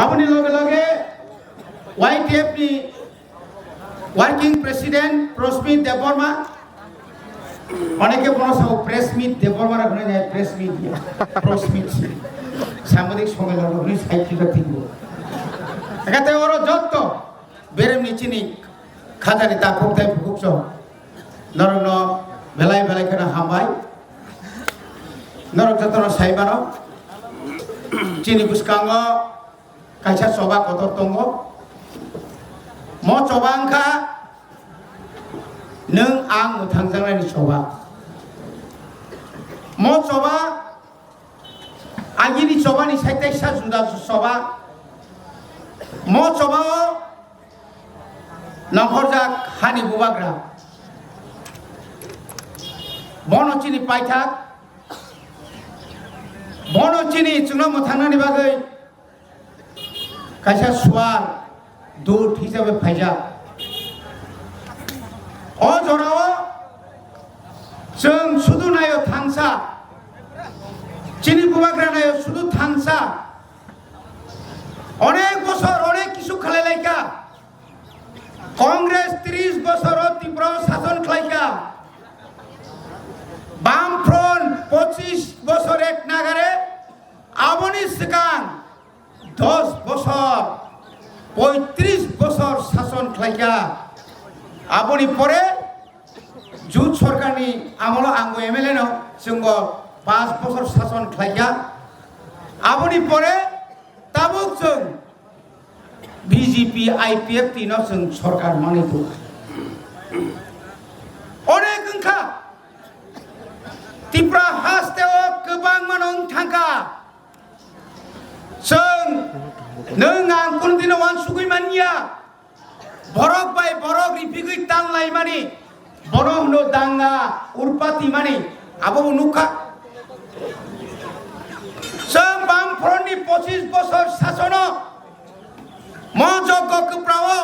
Aboni loge loge YTF ni Working President Prosmit Deborma অনেকে বলছে press meet Debbarma রাখনে যায় press meet প্রসমিট সাংবাদিক সম্মেলন উনি সাহিত্যিক থিঙ্গো একাতে ওর যত বেরেম নিচিনি খাজানি তা খুবতাই ফুকছ নরন বেলাই বেলাই কেনা হামাই নরক যতন সাইবানো চিনি বুসকাঙ্গ কাইসা সবা কতর তঙ্গ ম চবাংখা नों आं थांजांनायनि सभा म सभा आगिनि सभानि साइताइसा जुदा सभा म सभाओ नखरजाक हानि बुबाग्रा बनचिनि पाइथाक बनचिनि जोंना मोथांनानि बागै कायसा सुवार दूत हिसाबै फायजा অজরাও जों শুধু নায়ো থাংসা চিনি বুবাগ্রা নায়ো শুধু থাংসা অনেক বছর অনেক কিছু খালাইলাইকা কংগ্রেস 30 বছর তীব্র শাসন খালাইকা বামফ্রন্ট 25 বছর এক নাগারে আবনি সিকান 10 বছর 35 বছর শাসন খালাইকা আপনি পরে জুট সরকারনি আমল আঙ্গো এমএলএ নো जोंग 5 বছর শাসন খাইয়া আপনি পরে তাবুক जों বিজেপি আইপিএফ তিনো जों সরকার মানিতো অনেক ওংখা ত্রিপুরা হাসতেও गोबां मानং थांखा जों नों आं कोनदिनो वान सुगै मानिया borok bai borok ripigui tanlai mani borok no danga urpati mani abo nukha जों बामफ्रन्टनि 25 বছর শাসনো মজগ্য কপ্রাও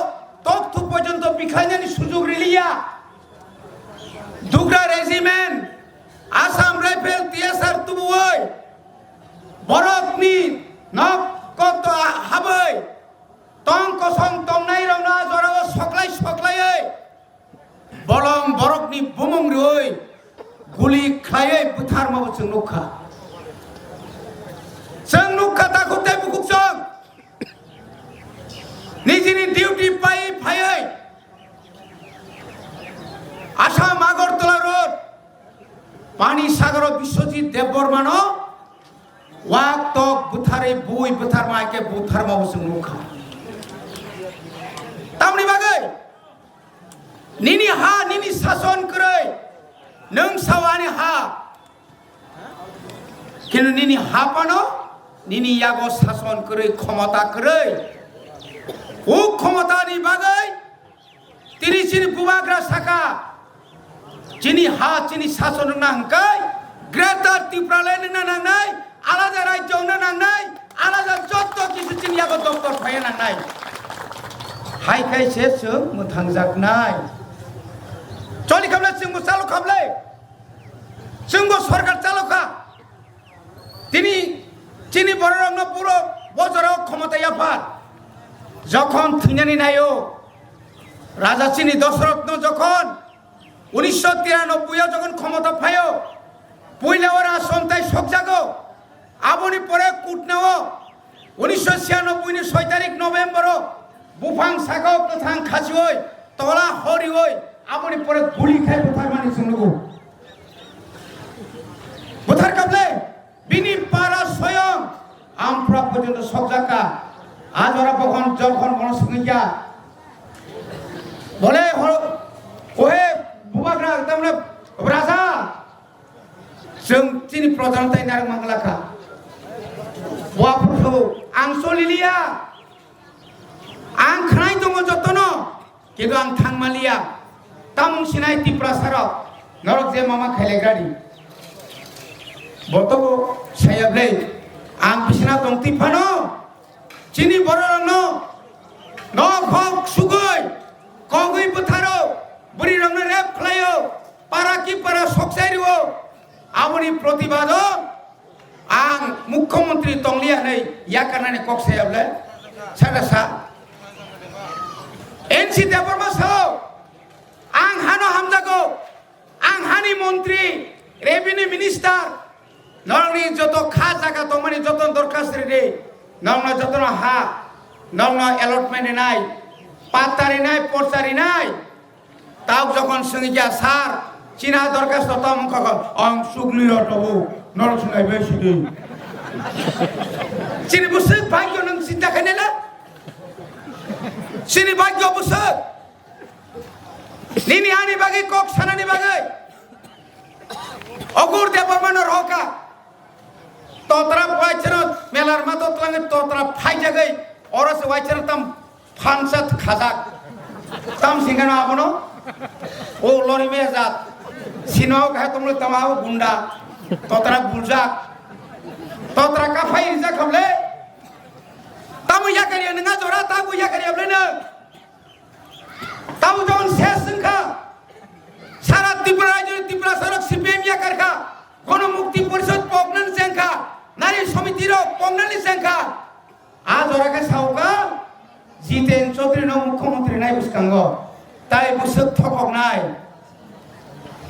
তথ্য পর্যন্ত বিখাইনানি সুযোগ রিলিয়া Dogra regiment Assam rifle TSR তুবুই বরকনি নক কত হাবই তং কসং তংনাই রংনা জরাও সকলাই সকলাই বলং বরকনি বুমং রই গুলি খাयै বুথার মাবো जों नुखा ताखुबथाय बुकुकजों निजिनि डिउटि पायै फायै आसाम आगरतला रोड पानी सागर बिश्वजित देबबर्मानो वाक तक बुथारै बुई बुथार मायके बुथार माबो जों नुखा तामनि बागै निनि हा निनि शासन करै नों सावानि हा किन्तु निनि हा पानो निनि यागो शासन करै क्षमता करै उ क्षमतानि बागै तिरिसिनि बुबाग्रा साखा जिनि हा जिनि शासन नांगै ग्रेटार त्रिपुराले नोंना नांनाय आलादा राज्योआवनो नांनाय आलादा जत्त किसु जिनि यागो दफ्तर फाया नांनाय हायखायसे जों मोथांजागनाय चलि खामले जोंबो चालु खामले जोंबो सरकार चालुखा তিনি চিনি বড়রংনো পুরো বছরও ক্ষমতায় আফাত যখন থিনানি নাইও রাজা চিনি দশরত্ন যখন 1993 যখন ক্ষমতা পায়ও পইলা ওরা সন্তাই সকজাগো আবনি পরে কুটনাও 1996 নি 6 তারিখ নভেম্বর বুফাং সাগো কথাং খাসিওই তলা হরিওই আবনি পরে গুলি খাই কোথায় মানি শুনগো কোথার কাবলে বিনি পারা স্বয়ং আমপ্রা পর্যন্ত সকজাকা আজ ওরা যখন মনসংখ্যা বলে ওহে বুবাগ্রা তামনে রাজা जों চিনি প্রধানতাই নারং মাংলাখা ওয়াফুরখौ आं सलिलिया आं खानाय दङ जतन किन्तु आं थांमालिया तामुंसिनाय त्रिपुरा साराव नरक जे मामा खायलायग्रानि बतबो सायाब्ले आं बिसिना दं तिफानो चिनि बररंनो न खक सुगै कगै बुथारो बुरि रंनो रेप खलायो पारा कि पारा सकसाइरिओ आबनि प्रतिबाद आं मुख्यमंत्री तंलिया नै याकानानि कक सायाब्ले सादासा एनसि देबरमा साव आं हानो हामजागौ आं हानि मन्त्रि रेभिनिउ मिनिस्टार नंनि जत खा जागा दं माने जत दरखास्त रे नंना जत हा नंना अलॉटमेंट नाय पातारि नाय पोचारि नाय ताव जखन संगिया सार चीना दरखास्त तम खग आं सुग्लियो तबु नर सुनाय बेसिदि चिनि बुसुक भाग्य नों सिन्ता खानेला चिनि भाग्य बुसुक निनि आनि बागै कक सानानि बागै अगुर देबरमान रका तोतरा वाइचर मेलार मा तोतलांगे तोतरा फाइजागै औरस वाइचर तम फानसत खाजाक तम सिंगना आबनो ओ लोरी में जात सिनाव कहे तुम लोग तमाओ गुंडा तोतरा बुलजा तोतरा का फाइ रिजा खबले तम या करिया नंगा जोरा ताबु या करिया बले न ताबु जौन शेष संखा सारा त्रिपुरा राज्य त्रिपुरा सड़क सीपीएम या करखा गण मुक्ति परिषद पगनन सेंखा नारी समिति रो पगनन सेंखा आज ओरा के सावका जितेन चौधरी नो मुख्यमंत्री नाय बुसकांगो ताई बुसक थकक नाय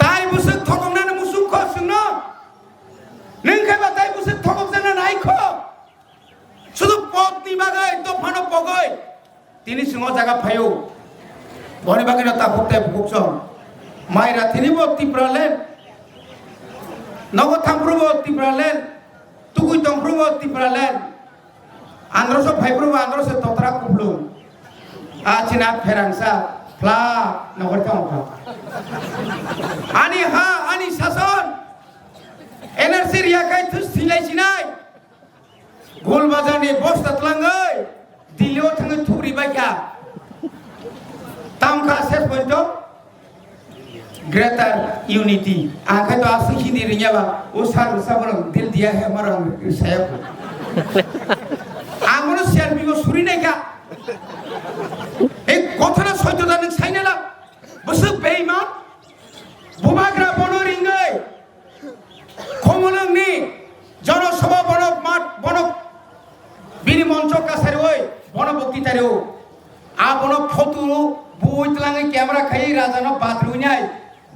ताई बुसक थकक नाय मुसुक ख सुनो नोंखा बा ताई बुसक थकक जाना नाय ख शुद्ध पत्नी बागै तो फानो पगै तिनि सिंह जागा फायो बने बागै न ता भक्ते भुकसन मायरा तिनि बो तिप्रालेन नगो थामप्रुबो तिप्रालेन तुकुइ तंप्रुबो तिप्रालेन आंद्रसो फाइप्रुबो आंद्रसो तोतरा कुबलु आचिना फेरांसा फ्ला नगरता ओंखा आनि हा आनि शासन एनआरसी रियाखाय थुस थिलायसिनाय गोल बाजारनि बस ततलाङै दिल्लीयाव थाङै थुब्रि बायखा तामखा सेस पइन्ट ग्रेटर यूनिटी आंखा तो आसि हिंदी रियाबा ओ सार साबर दिल दिया है हमारा साया आंगनो सीआरपी को सुरी नहीं का एक कथना सत्यता नों साइनेला बसु बेइमान बुबाग्रा बनो रिंगै खमलंनि जनसभा बनक मात बनक बिनि मंच कासारि ओइ बन बक्तितारि ओ आ बन फटो बुइतलाङै क्यामेरा खाइ राजानो बाद्रुइनाय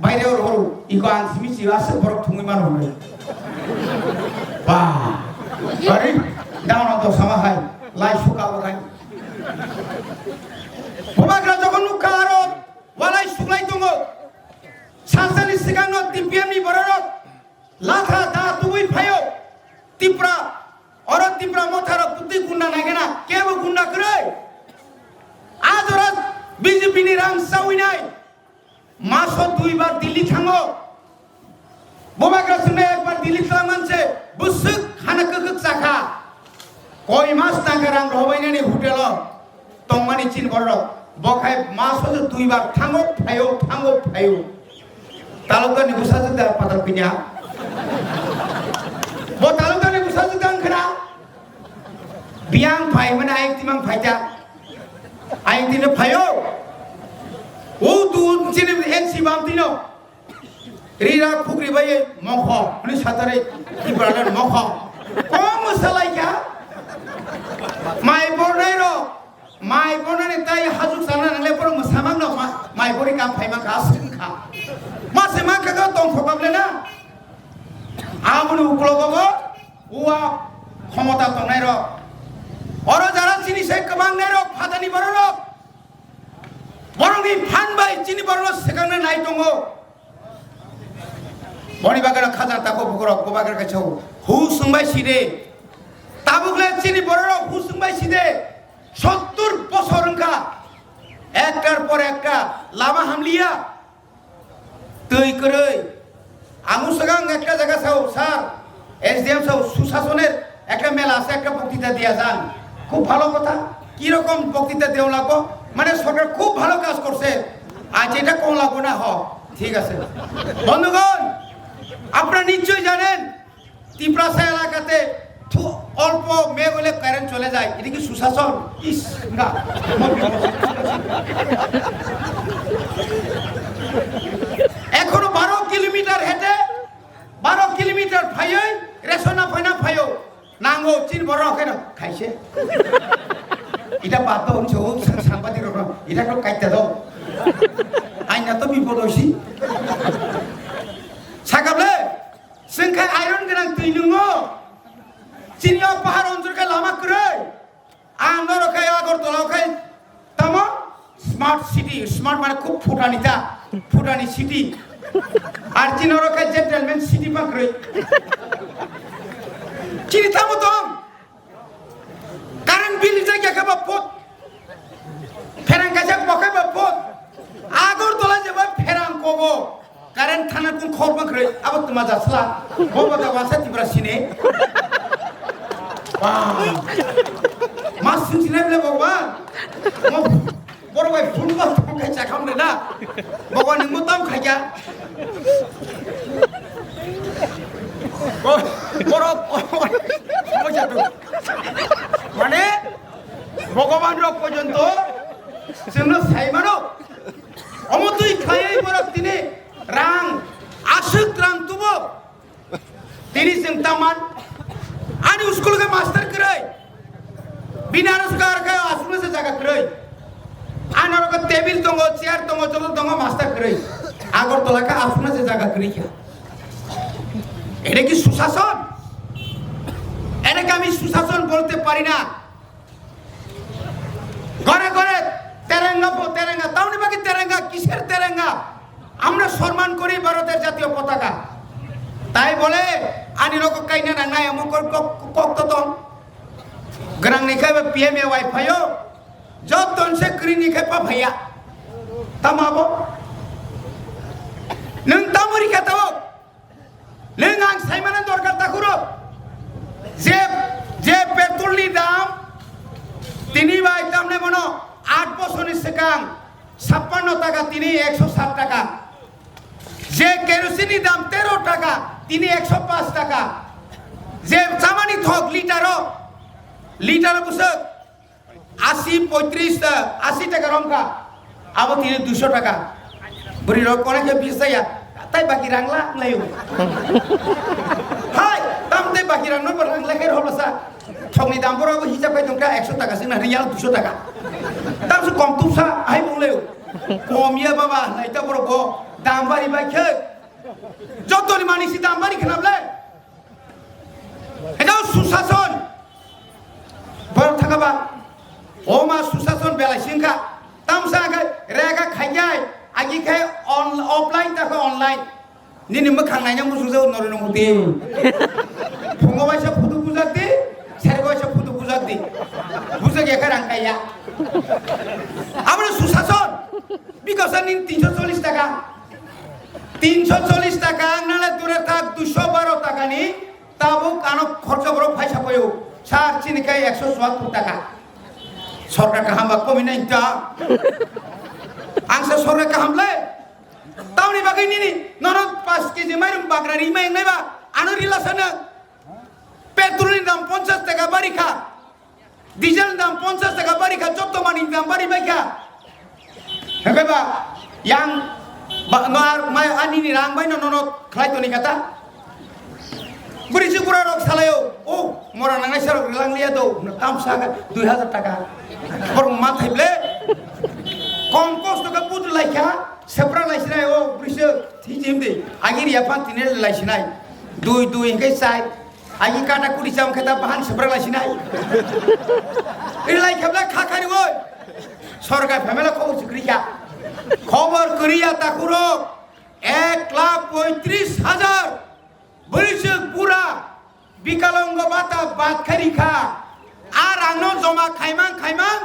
बायरे हरु इको आं सिमिसि आसे बरक थुङै मान हरबाय बा अरे दाउन तो समाहाय लाई सुका बराय बुबाग्रा जगन नुखारो वालाय सुग्लाय दङ सानसानि सिगांनो टिपिएमनि बररक लाथा दा तुबै फायो तिप्रा और तिप्रा मोथारा पुति गुन्ना नागेना केबो गुन्ना करे आज और बीजेपी नि रां साविनाय मासो 2 बार दिल्ली थाङो बुबाग्रा सुने एक बार दिल्ली थाङ मानसे बुसुक खाना कगक जाखा कय मास टाका रां रहबायनानि होटेल तंमानि चिन बररक बखाय मासो 2 बार थाङो फायो तालुकानि बुसाजो दा पादर पिnya bo talukan ni busa sedang kena biang pai mana aing timang paita aing tino payo tu sini NC bam tino rira khukri baye mokho ni satare ki bralan mokho kom salai kya mai bornai ro mai bornai tai hazuk sana nale por musamang no mai bori kam pai ma kasin kha ma sema ka tong khokable na आमुनु उक्लगो उवा क्षमता तंनाय र और Zara चिनि से कबां नाय र फादानि बरन बरंनि फान bye चिनि बरन सेगांना नाय दङो बनि बागान खाजा ताको बगर गोबागर काछौ हु सुंबाय सिदे ताबुगले चिनि बरन हु सुंबाय सिदे 70 বছর का एकटार पर एकटा लामा हामलिया तै करै आमु सगां একটা জায়গা চাও স্যার এসডিএম চাও সুশাসনের একটা মেলা আছে একটা বক্তৃতা দিয়া যান খুব ভালো কথা কি রকম বক্তৃতা দেও লাগবো মানে সরকার খুব ভালো কাজ করছে আজ এটা কোন লাগবো না হ ঠিক আছে বন্ধুগণ আপনারা নিশ্চয়ই জানেন তিপ্রাসা এলাকাতে অল্প মেঘ হলে কারেন্ট চলে যায় এটা কি সুশাসন ইস না এখনো 12 কিলোমিটার হেঁটে 12 কিলোমিটার ফাইয় রেশনা ফাইনা ফাইও নাঙ্গো চিন বড় কেন খাইছে এটা বাদ দাও সাংবাদিক এটা কেউ কাটতে দাও আইনা তো বিপদ হয়েছি সাকাবলে जोंखाय आयरन गोनां दै नोङो चिनियाव पाहार अनजरखाय लामा करे आं नरखाय आगरतलावखाय तामो स्मार्ट सिटी स्मार्ट माने खूब फुटानिता फुटानि सिटी आर चिनरखाय जेन्टलमेन सिटी बांक्रै चिनि तामो दं कारेन्ट बिल जायगाखा पद फेरांखायसा बखायबा पद आगरतला जेबा फेरांखबो Karen tanah pun korban kere, apa tu macam salah? Bawa dah wasa tiba sini. Wah, masih sini boleh bawa. Bawa bawa football tu kaya cakap mana? Bawa ni mutam kaya. Bawa macam tu. Mana? Bagaimana rok pojonto? Semua saya mana? Amu tu ikhaya ibarat ini. Rang, asyik rang tubuh. Tini sentaman, ani uskul ke master kerai. Bina nuskar ke asrul se jaga kerai. Anak ke table tunggu, chair tunggu, jodoh tunggu master kerai. Agar tolak ke asrul se jaga kerai ya. Ini ki susason. Ini kami susason bolte parina. Gore terengga po terengga. Tahu ni bagi terengga, kisir terengga. আমরা সম্মান করি ভারতের জাতীয় পতাকা তাই বলে আনি rock কাইনা না নাই আমকর কক্ততম গ্রাং নিখাই পিএমএ ওয়াইফাইও যতন সে ক্রি নিখাই পা ভাইয়া তামাবো নং তামরি খাতাও নং আং সাইমানা দরকার তাকুরো যে পেট্রোলনি দাম তিনি ভাই তামনে মনো 8 বছরের সেকাং 56 টাকা তিনি 160 টাকা যে কেরোসিনি দাম 13 টাকা তিনি 105 টাকা যে চামানি থক লিটার বসে 80 টাকা রংকা আবার তিনি 200 টাকা বুড়ি রক অনেকে বিসাইয়া তাই বাকি রাংলা লাইও হাই দাম তাই বাকি রাংনো রাংলা খের হলসা থকনি দাম বড় হিসাব কই তোমরা 100 টাকা সিনা রিয়াল 200 টাকা দাম সে কম তুসা আই বলেও কমিয়া বাবা নাইতা বড় গো দাম বাড়ি বাইকে যতনি মানিসি দাম বাড়ি খানাবলে এটাও সুশাসন বড় থাকাবা ও মা সুশাসন বেলাইছিনকা তামসা আগে রেগা খাইয়াই আগে খাই অফলাইন তাকে অনলাইন নিনি মখাংনাইনা মুসুজে নরেন্দ্র মোদি ফঙ্গবাইসা ফুটু বুজাক দি সেরবাইসা ফুটু বুজাক দি বুঝে গেখা রাঙ্কাইয়া আমরা সুশাসন বিকজ নিন 340 টাকা 340 টাকা নালে দূরে থাক 212 টাকা নি তাবো কানো খরচ বড় পয়সা কইও সার চিনিকাই 174 টাকা সরকার কাহামবা কমি নাই তা আংসা সরকার কাহামলে তাওনি বাকি নিনি নরদ 5 কেজি মাইরম বাগরা রিমাই নাইবা আনো রিলাসন পেট্রোলের দাম 50 টাকা বাড়ি খা ডিজেল দাম 50 টাকা বাড়ি খা যত মানি দাম বাড়ি বাইকা হেবা yang ngar mai ani ni rang bai no khlai to ni kata berisi pura rok salayo oh mora nang nai sarok rilang liya do tam sa 2000 টাকা por mathai ble compost ka put laikha sepra laisinai o berisi thijim de agir ya pan tinel laisinai dui ngai sai agi kata kudi jam khata bahan sepra laisinai এই laikha bla khakhari oi সরকার family খবর করিয়া তাকুরো 1,35,000 বরিশে পুরা বিকলাঙ্গ ভাতা বাদ খারি খা আর আনো জমা খাইমাং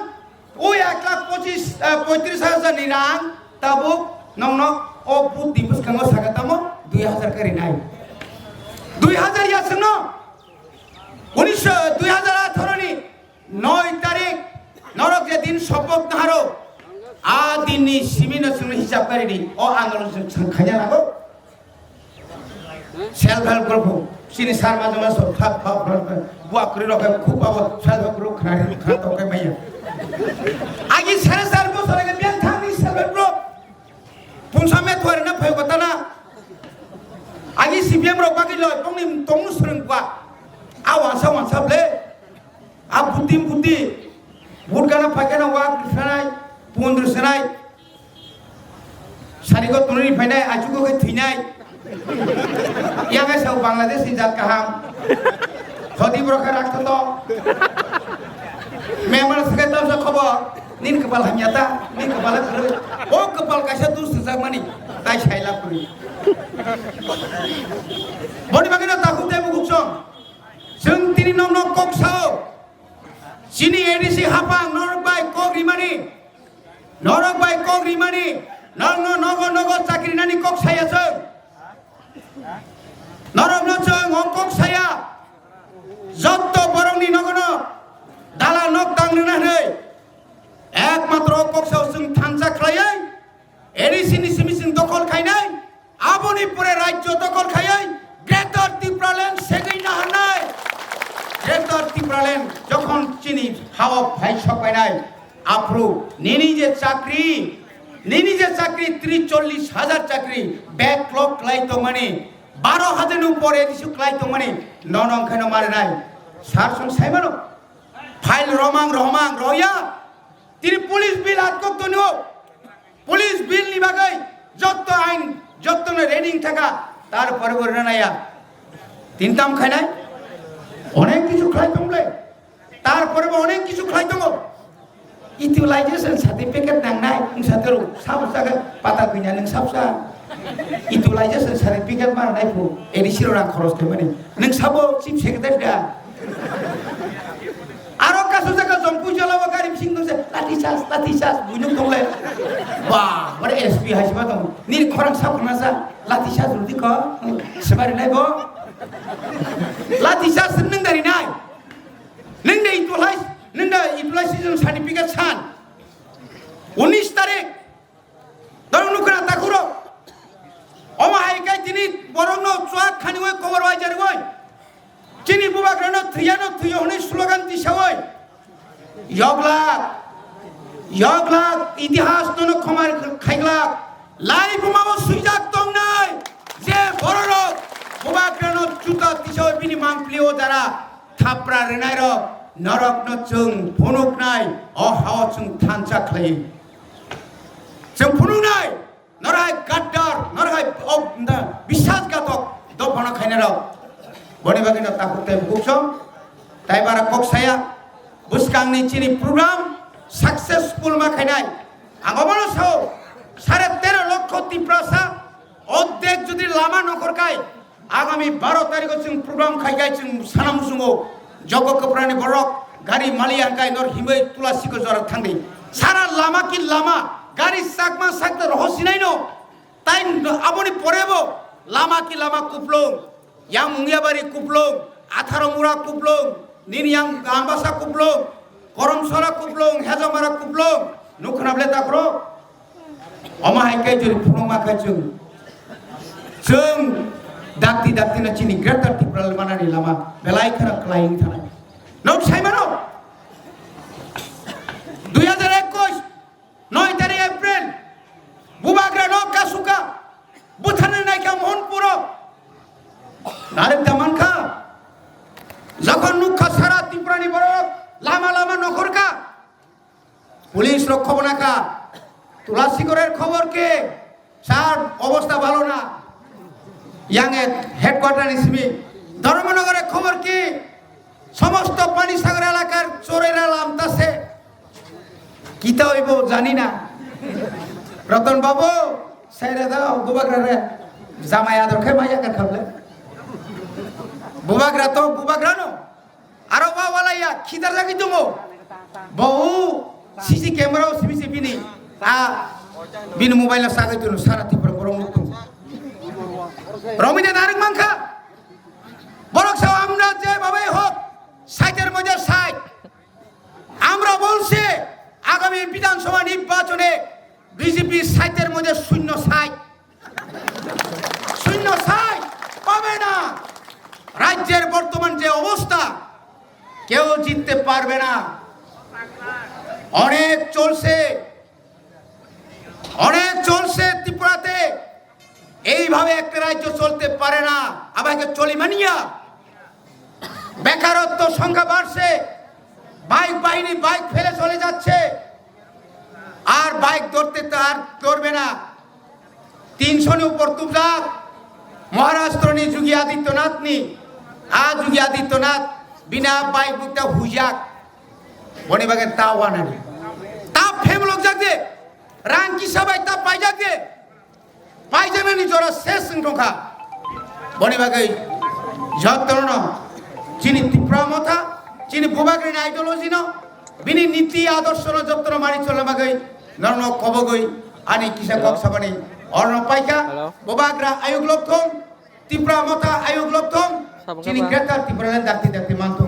ওই 1,35,000 নিরাং তাবুক নং ও বুত দিবস কাঙ্গ সাগাতামো 2000 করি নাই 2000 ইয়াসন 2018 নি 9 তারিখ নরক যে দিন শপথ নাহারো আদিনি সিমিনো হিসাব করিনি ও আন্দোলন খাজা লাগো সেলফ হেল্প গ্রুপ সিনি সার মাঝে মাঝে সব বুয়া করে রকম খুব পাবো সেলফ হেল্প গ্রুপ খানা তো মাইয়া আগে 4.5 বছর আগে বিয়ান থাকি সেলফ হেল্প গ্রুপ পুনসামে থরে না ফয় কথা না আগে সিপিএম রক বাকি লয় পংনি তংনু সরং গা আওয়াসা ওয়ানসাবলে আ বুদ্ধি বুট Pujana Pakana Wak Sanai, Pundu Sanai, Sarigo Tuni Panai, Achuko Tinai, Yagas of Bangladesh in that Kaham, Hoti Broker Akato, Members get of the Kobo, Ninkabal Hamyata, Ninkabal, O Kapal Kashatus Zamani, Tai Shaila Puri. Bonimagana Takute Muksong, Sungtini no Koksao. Sini edisi hapang norok by Kogrimani, norok by Kogrimani, nogo cakri nani kok saya seng, norok no seng kok saya, jotto borong ni nogono, dala nok tang nana hei, ekmatro kok saya seng thansa klayai, edisi ni simising dokol kainai, aboni pure rajyo dokol kayai, Greater Tipraland segei na hanai. Greater Tipraland যখন চিনি হাওয়া ভাই সবাই নাই আপরু নিনি যে চাকরি 30-40 চাকরি backlog ক্লাইতো মানে 12,000 উপরে দিছু ক্লাইতো মানে ননং খানো মারে নাই সার সং সাইমানো ফাইল রমাং রয়া তিনি পুলিশ বিল আটকক তনিও পুলিশ বিল নিবাগাই যত আইন যত রেডিং থাকা তারপরে বর্ণনা নাইয়া তিনটাম খাই নাই অনেক কিছু খাইতমলে তারপরে অনেক কিছু খাইতম ইউটিলাইজেশন সার্টিফিকেট নাংনাই সাথে সাবসাগে পাতা কইনা নং সাবসা ইউটিলাইজেশন সার্টিফিকেট মারনাই ফু এডিসির রাং খরচ কইমানি নং সাবো চিফ সেক্রেটারি দা আরো কাছে জায়গা জম্পু জলাব গাড়ি সিং দছে লাঠি চাস বুইনু দংলে বাহ বড় এসপি হাসবা দং নি খরাং সাবনা যা লাঠি চাস রুদি ক সেবারে নাইবো Lati sas neng dari nai, neng deh itulah season sertifikat san, 19 tarik, dorong nukar takuro, oma hai kai jini borong no cuak khani woi cover wajar woi, jini buba grano triano hone slogan tisawoi, yoglak, itihas nono khomar khailak, lai bumawo sujak tong nai, je bororok. Bubagrano juta tisau bini mangplio dara thapra renairo norok no chung phunuk nai o hawa chung thancha khlai chung phunuk nai norai gaddar norai বিশ্বাসঘাতক do bana khainaro boni bagino takute buksom tai bara koksaya buskang ni chini program successful ma khainai agomono sao 13.5 লক্ষ তিপ্রাসা অর্ধেক যদি লামা নকর কাই আগামী 12 তারিখ जों programme খাইগাই जों Sanam সুङो jug কপ্রানি বরক গাড়ি মালিয়া গাই নর হিमै তুলাসিको जरा थांदै সারা লামা কি লামা গাড়ি সাকমা সাকতে রহসিনাই ন তাই আপনি পরেবো লামা কি লামা কুপলং ইয়াং মুঙ্গিয়াবাড়ি কুপলং 18 মুরা কুপলং নিনিয়াং গামবাসা কুপলং করমসরা কুপলং হেজামারা কুপলং নুখনাবলে তাকরো অমাহাইকাই যদি ফুনুমা খাইছুং जों dakti na chini Greater Tipraland manani lama belai khara klaing thana nok saimano 2021 9 tarik April bubagra nok kasuka buthane naika mohnpuro narek daman kha যখন নুখা সারা ত্রিপুরানি বড় লামা নখরকা পুলিশ রক্ষব নাকা তুলাসিগড়ের খবর কে স্যার অবস্থা ভালো না ইয়াংয়ে হেডকোয়ার্টার ইসমি ধর্মনগরের খবর কি সমস্ত পানি সাগর এলাকার চোরেরা লামতাছে কিতা হইব জানি না রতন বাবু সাইরে দাও বুবাগ্রারে জামাই আদর খে মাইয়া কার খাবলে বুবাগ্রা নো আরো বাওয়ালাইয়া খিদার লাগি দমো বহু সিসি ক্যামেরাও সিবিসি বিনি বিন মোবাইলে সাগাই তুনো সারা ত্রিপুরা গরম মুক্ত রমিদে নারক মাংখা বরক সাও আমরা যে ভাবে হোক সাইটের মধ্যে সাইট আমরা বলছি আগামী বিধানসভা নির্বাচনে বিজেপি সাইটের মধ্যে শূন্য সাইট পাবে না রাজ্যের বর্তমান যে অবস্থা কেউ জিততে পারবে না অনেক চলছে ত্রিপুরাতে এইভাবে একটা রাজ্য চলতে পারে না আবার চলি মানিয়া বেকারত্ব সংখ্যা বাড়ছে বাইক ফেলে চলে যাচ্ছে করতে তার করবে না 300 ની ઉપર તુબજાક મહારાષ્ટ્રની যোগী આદિત્યનાથની આ যোગী આદિત્યનાથ বিনা বাই বুকটা হুজাক বনি বাগে তাওয়ানানি তা ফেমলক জাগে রাঙ্কি সবাই তা পাই জাগে পাইজানানি জরা শেষ সংখ্যা বনি বাগে যত্ন চিনি তীব্রমতা চিনি বুবাগ্রিন আইডিওলজি ন বিনি নীতি আদর্শ ন যত্ন মানি চলে বাগে নরন কবগই আনি কিসা কক সাবানি অর্ণ পাইকা বুবাগ্রা আয়োগ লক্ষম তীব্রমতা আয়োগ লক্ষম চিনি গ্রেটার তীব্রলেন দাতি দাতি মানতো